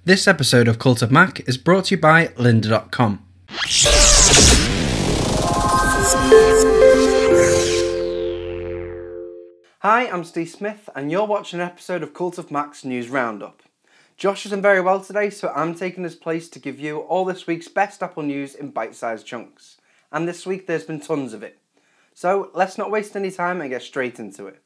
This episode of Cult of Mac is brought to you by lynda.com. Hi, I'm Steve Smith and you're watching an episode of Cult of Mac's News Roundup. Josh isn't very well today, so I'm taking his place to give you all this week's best Apple news in bite-sized chunks. And this week there's been tons of it. So let's not waste any time and get straight into it.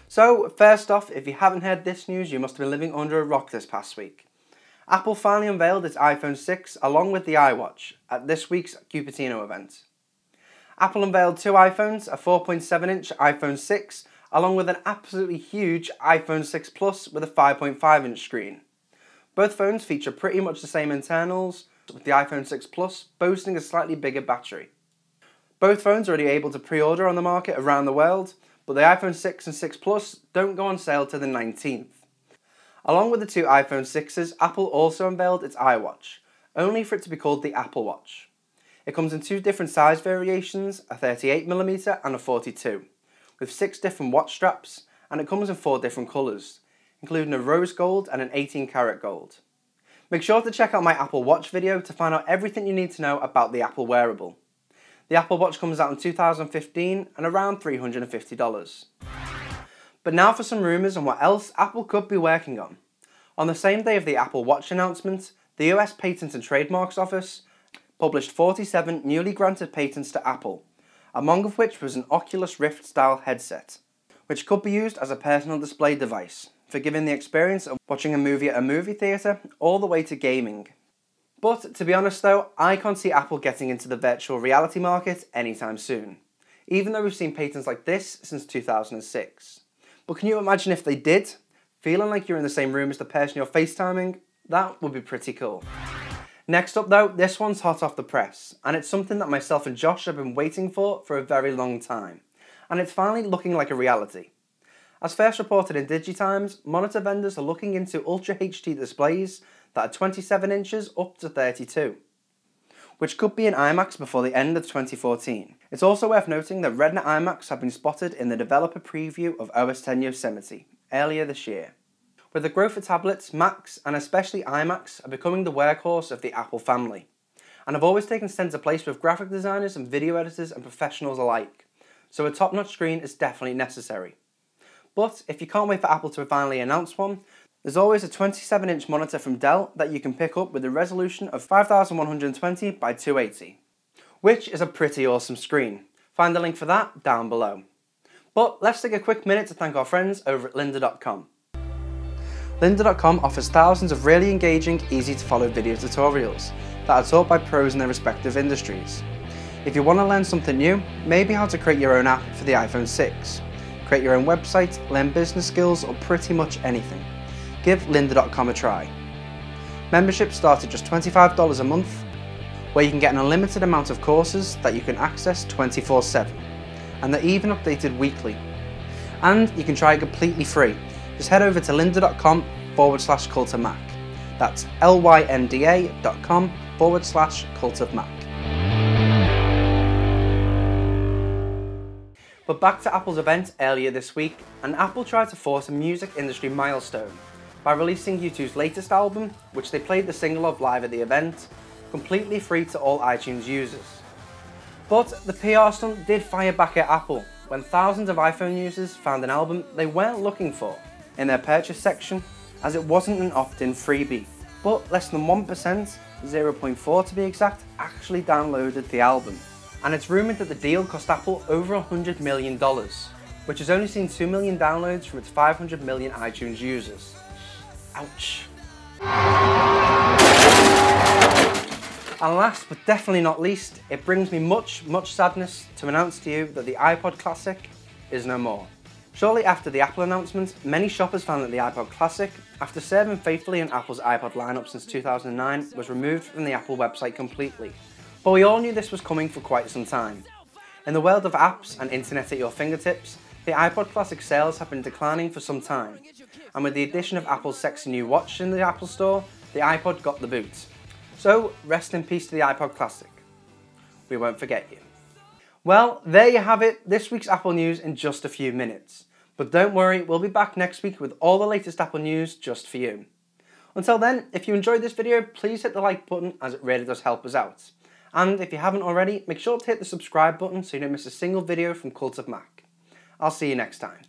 So, first off, if you haven't heard this news, you must have been living under a rock this past week. Apple finally unveiled its iPhone 6 along with the iWatch at this week's Cupertino event. Apple unveiled two iPhones, a 4.7-inch iPhone 6, along with an absolutely huge iPhone 6 Plus with a 5.5-inch screen. Both phones feature pretty much the same internals, with the iPhone 6 Plus boasting a slightly bigger battery. Both phones are already able to pre-order on the market around the world, but the iPhone 6 and 6 Plus don't go on sale till the 19th. Along with the two iPhone 6s, Apple also unveiled its iWatch, only for it to be called the Apple Watch. It comes in two different size variations, a 38mm and a 42, with 6 different watch straps, and it comes in 4 different colours, including a rose gold and an 18-karat gold. Make sure to check out my Apple Watch video to find out everything you need to know about the Apple wearable. The Apple Watch comes out in 2015 and around $350. But now for some rumours on what else Apple could be working on. On the same day of the Apple Watch announcement, the US Patent and Trademarks Office published 47 newly granted patents to Apple, among of which was an Oculus Rift style headset, which could be used as a personal display device for giving the experience of watching a movie at a movie theatre all the way to gaming. But to be honest though, I can't see Apple getting into the virtual reality market anytime soon, even though we've seen patents like this since 2006. But can you imagine if they did? Feeling like you're in the same room as the person you're FaceTiming? That would be pretty cool. Next up though, this one's hot off the press, and it's something that myself and Josh have been waiting for a very long time, and it's finally looking like a reality. As first reported in DigiTimes, monitor vendors are looking into Ultra HD displays that are 27 inches up to 32, which could be an iMacs before the end of 2014. It's also worth noting that Retina iMacs have been spotted in the developer preview of OS X Yosemite earlier this year. With the growth of tablets, Macs and especially iMacs are becoming the workhorse of the Apple family, and have always taken centre place with graphic designers and video editors and professionals alike, so a top-notch screen is definitely necessary. But if you can't wait for Apple to finally announce one, there's always a 27-inch monitor from Dell that you can pick up with a resolution of 5120 by 280, which is a pretty awesome screen. Find the link for that down below. But let's take a quick minute to thank our friends over at lynda.com. Lynda.com offers thousands of really engaging, easy to follow video tutorials that are taught by pros in their respective industries. If you want to learn something new, maybe how to create your own app for the iPhone 6, create your own website, learn business skills, or pretty much anything, give lynda.com a try. Memberships start at just $25 a month, where you can get an unlimited amount of courses that you can access 24/7, and they're even updated weekly. And you can try it completely free. Just head over to lynda.com/cultofmac. That's lynda.com/cultofmac. But back to Apple's event earlier this week, and Apple tried to force a music industry milestone by releasing U2's latest album, which they played the single of live at the event, completely free to all iTunes users. But the PR stunt did fire back at Apple when thousands of iPhone users found an album they weren't looking for in their purchase section, as it wasn't an opt-in freebie. But less than 1%, 0.4 to be exact, actually downloaded the album. And it's rumoured that the deal cost Apple over $100 million, which has only seen 2 million downloads from its 500 million iTunes users. Ouch. And last but definitely not least, it brings me much sadness to announce to you that the iPod Classic is no more. Shortly after the Apple announcement, many shoppers found that the iPod Classic, after serving faithfully in Apple's iPod lineup since 2009, was removed from the Apple website completely. But we all knew this was coming for quite some time. In the world of apps and internet at your fingertips, the iPod Classic sales have been declining for some time, and with the addition of Apple's sexy new watch in the Apple Store, the iPod got the boot. So rest in peace to the iPod Classic. We won't forget you. Well, there you have it, this week's Apple news in just a few minutes. But don't worry, we'll be back next week with all the latest Apple news just for you. Until then, if you enjoyed this video, please hit the like button as it really does help us out. And if you haven't already, make sure to hit the subscribe button so you don't miss a single video from Cult of Mac. I'll see you next time.